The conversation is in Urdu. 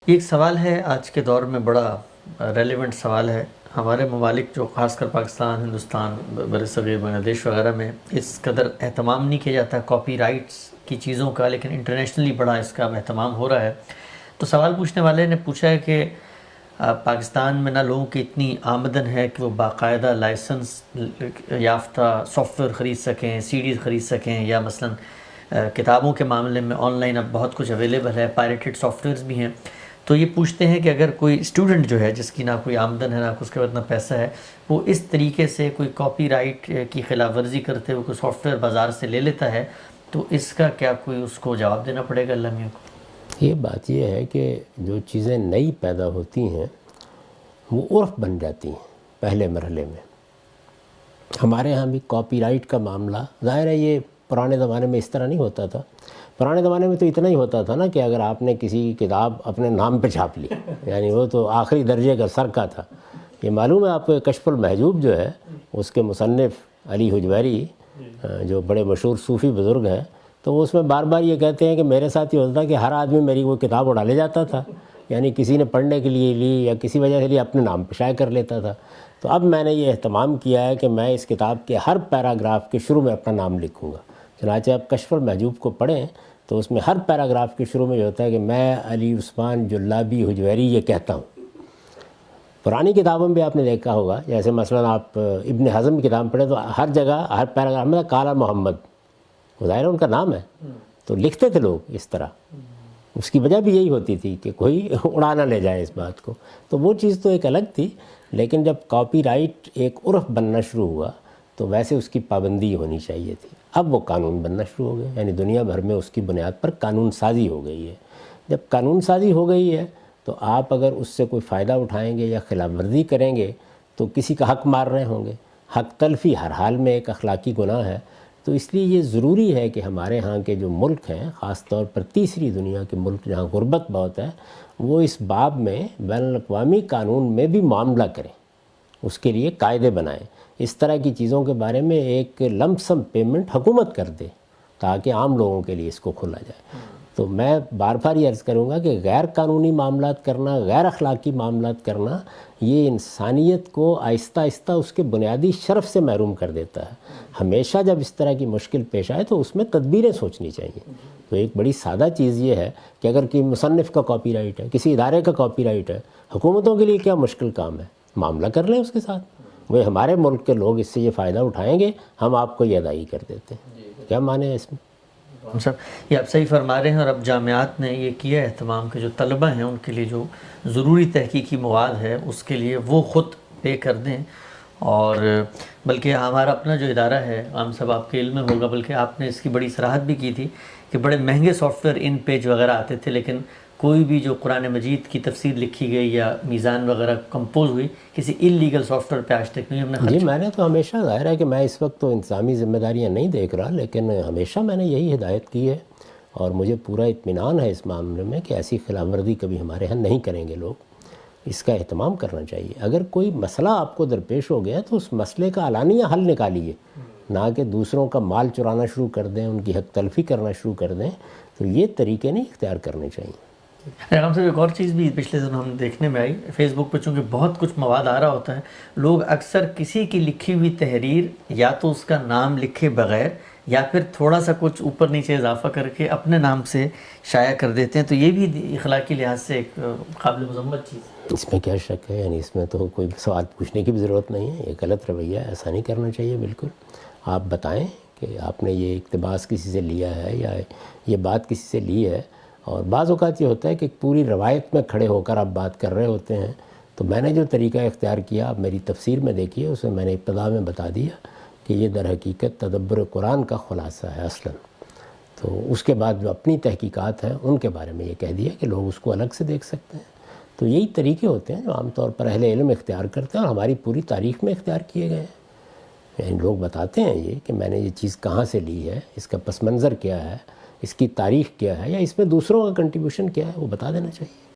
ایک سوال ہے آج کے دور میں، بڑا ریلیونٹ سوال ہے۔ ہمارے ممالک جو خاص کر پاکستان، ہندوستان، برصغیر بنگلہ دیش وغیرہ میں اس قدر اہتمام نہیں کیا جاتا کاپی رائٹس کی چیزوں کا، لیکن انٹرنیشنلی بڑا اس کا اہتمام ہو رہا ہے۔ تو سوال پوچھنے والے نے پوچھا ہے کہ پاکستان میں نہ لوگوں کی اتنی آمدن ہے کہ وہ باقاعدہ لائسنس یافتہ سافٹ ویئر خرید سکیں، سی ڈیز خرید سکیں، یا مثلا کتابوں کے معاملے میں آن لائن اب بہت کچھ اویلیبل ہے، پائریٹڈ سافٹ ویئرز بھی ہیں۔ تو یہ پوچھتے ہیں کہ اگر کوئی اسٹوڈنٹ جو ہے جس کی نہ کوئی آمدن ہے، نہ اس کے بعد اتنا پیسہ ہے، وہ اس طریقے سے کوئی کاپی رائٹ کی خلاف ورزی کرتے ہوئے کوئی سافٹ ویئر بازار سے لے لیتا ہے، تو اس کا کیا کوئی اس کو جواب دینا پڑے گا اللہ میاں کو؟ یہ بات یہ ہے کہ جو چیزیں نئی پیدا ہوتی ہیں وہ عرف بن جاتی ہیں پہلے مرحلے میں۔ ہمارے ہاں بھی کاپی رائٹ کا معاملہ ظاہر ہے یہ پرانے زمانے میں اس طرح نہیں ہوتا تھا۔ پرانے زمانے میں تو اتنا ہی ہوتا تھا نا کہ اگر آپ نے کسی کتاب اپنے نام پہ چھاپ لی، یعنی وہ تو آخری درجے کا سر کا تھا۔ یہ معلوم ہے آپ کو، کشف المحجوب جو ہے اس کے مصنف علی حجویری جو بڑے مشہور صوفی بزرگ ہیں، تو وہ اس میں بار بار یہ کہتے ہیں کہ میرے ساتھ یہ ہوتا تھا کہ ہر آدمی میری وہ کتاب اڑا لے جاتا تھا، یعنی کسی نے پڑھنے کے لیے لی یا کسی وجہ سے لی، اپنے نام پہ شائع کر لیتا تھا۔ تو اب میں نے یہ اہتمام کیا ہے کہ میں اس کتاب کے ہر پیراگراف کے شروع میں اپنا نام لکھوں گا۔ چنانچہ اب کشف المحجوب کو پڑھیں تو اس میں ہر پیراگراف کے شروع میں یہ ہوتا ہے کہ میں علی عثمان جلابی حجویری یہ کہتا ہوں۔ پرانی کتابوں میں بھی آپ نے دیکھا ہوگا، جیسے مثلا آپ ابن حزم کی کتاب پڑھیں تو ہر جگہ ہر پیراگراف میں کالا محمد، ظاہر ان کا نام ہے، تو لکھتے تھے لوگ اس طرح۔ اس کی وجہ بھی یہی ہوتی تھی کہ کوئی اڑا نہ لے جائے اس بات کو۔ تو وہ چیز تو ایک الگ تھی، لیکن جب کاپی رائٹ ایک عرف بننا شروع ہوا تو ویسے اس کی پابندی ہونی چاہیے تھی۔ اب وہ قانون بننا شروع ہو گئے، یعنی دنیا بھر میں اس کی بنیاد پر قانون سازی ہو گئی ہے۔ جب قانون سازی ہو گئی ہے تو آپ اگر اس سے کوئی فائدہ اٹھائیں گے یا خلاف ورزی کریں گے تو کسی کا حق مار رہے ہوں گے۔ حق تلفی ہر حال میں ایک اخلاقی گناہ ہے۔ تو اس لیے یہ ضروری ہے کہ ہمارے ہاں کے جو ملک ہیں، خاص طور پر تیسری دنیا کے ملک جہاں غربت بہت ہے، وہ اس باب میں بین الاقوامی قانون میں بھی معاملہ کریں، اس کے لیے قاعدے بنائیں۔ اس طرح کی چیزوں کے بارے میں ایک لمپ سم پیمنٹ حکومت کر دے تاکہ عام لوگوں کے لیے اس کو کھولا جائے۔ تو میں بار بار یہ عرض کروں گا کہ غیر قانونی معاملات کرنا، غیر اخلاقی معاملات کرنا، یہ انسانیت کو آہستہ آہستہ اس کے بنیادی شرف سے محروم کر دیتا ہے۔ ہمیشہ جب اس طرح کی مشکل پیش آئے تو اس میں تدبیریں سوچنی چاہیے۔ تو ایک بڑی سادہ چیز یہ ہے کہ اگر کوئی مصنف کا کاپی رائٹ ہے، کسی ادارے کا کاپی رائٹ ہے، حکومتوں کے لیے کیا مشکل کام ہے، معاملہ کر لیں اس کے ساتھ۔ وہ ہمارے ملک کے لوگ اس سے یہ فائدہ اٹھائیں گے، ہم آپ کو یہ ادائیگی کر دیتے ہیں۔ کیا معنی ہے اس میں؟ صاحب یہ آپ صحیح فرما رہے ہیں، اور اب جامعات نے یہ کیا اہتمام کہ جو طلبہ ہیں ان کے لیے جو ضروری تحقیقی مواد ہے اس کے لیے وہ خود پے کر دیں۔ اور بلکہ ہمارا اپنا جو ادارہ ہے، عام صاحب آپ کے علم میں ہوگا، بلکہ آپ نے اس کی بڑی صراحت بھی کی تھی کہ بڑے مہنگے سافٹ ویئر ان پیج وغیرہ آتے تھے، لیکن کوئی بھی جو قرآن مجید کی تفسیر لکھی گئی یا میزان وغیرہ کمپوز ہوئی، کسی انلیگل سافٹ ویئر پہ آج تک نہیں ہم نے خرچ۔ جی میں نے تو ہمیشہ، ظاہر ہے کہ میں اس وقت تو انتظامی ذمہ داریاں نہیں دیکھ رہا، لیکن ہمیشہ میں نے یہی ہدایت کی ہے، اور مجھے پورا اطمینان ہے اس معاملے میں کہ ایسی خلاف ورزی کبھی ہمارے ہاں نہیں کریں گے لوگ۔ اس کا اہتمام کرنا چاہیے۔ اگر کوئی مسئلہ آپ کو درپیش ہو گیا تو اس مسئلے کا علانیہ حل نکالیے، نہ کہ دوسروں کا مال چرانا شروع کر دیں، ان کی حق تلفی کرنا شروع کر دیں۔ تو یہ طریقے نہیں اختیار کرنے چاہیے۔ ہم سے ایک اور چیز بھی پچھلے دن ہم دیکھنے میں آئی، فیس بک پہ چونکہ بہت کچھ مواد آ رہا ہوتا ہے، لوگ اکثر کسی کی لکھی ہوئی تحریر یا تو اس کا نام لکھے بغیر یا پھر تھوڑا سا کچھ اوپر نیچے اضافہ کر کے اپنے نام سے شائع کر دیتے ہیں۔ تو یہ بھی اخلاقی لحاظ سے ایک قابل مذمت چیز ہے۔ اس میں کیا شک ہے، یعنی اس میں تو کوئی سوال پوچھنے کی بھی ضرورت نہیں ہے۔ یہ غلط رویہ ہے، ایسا نہیں کرنا چاہیے بالکل۔ آپ بتائیں کہ آپ نے یہ اقتباس کسی سے لیا ہے یا یہ بات کسی سے لی ہے۔ اور بعض اوقات یہ ہوتا ہے کہ پوری روایت میں کھڑے ہو کر آپ بات کر رہے ہوتے ہیں۔ تو میں نے جو طریقہ اختیار کیا، آپ میری تفسیر میں دیکھیے، اسے میں نے ابتدا میں بتا دیا کہ یہ در حقیقت تدبر قرآن کا خلاصہ ہے اصلاً۔ تو اس کے بعد جو اپنی تحقیقات ہیں ان کے بارے میں یہ کہہ دیا کہ لوگ اس کو الگ سے دیکھ سکتے ہیں۔ تو یہی طریقے ہوتے ہیں جو عام طور پر اہل علم اختیار کرتے ہیں، اور ہماری پوری تاریخ میں اختیار کیے گئے ہیں۔ یعنی لوگ بتاتے ہیں یہ کہ میں نے یہ چیز کہاں سے لی ہے، اس کا پس منظر کیا ہے، اس کی تاریخ کیا ہے، یا اس میں دوسروں کا کنٹریبیوشن کیا ہے، وہ بتا دینا چاہیے۔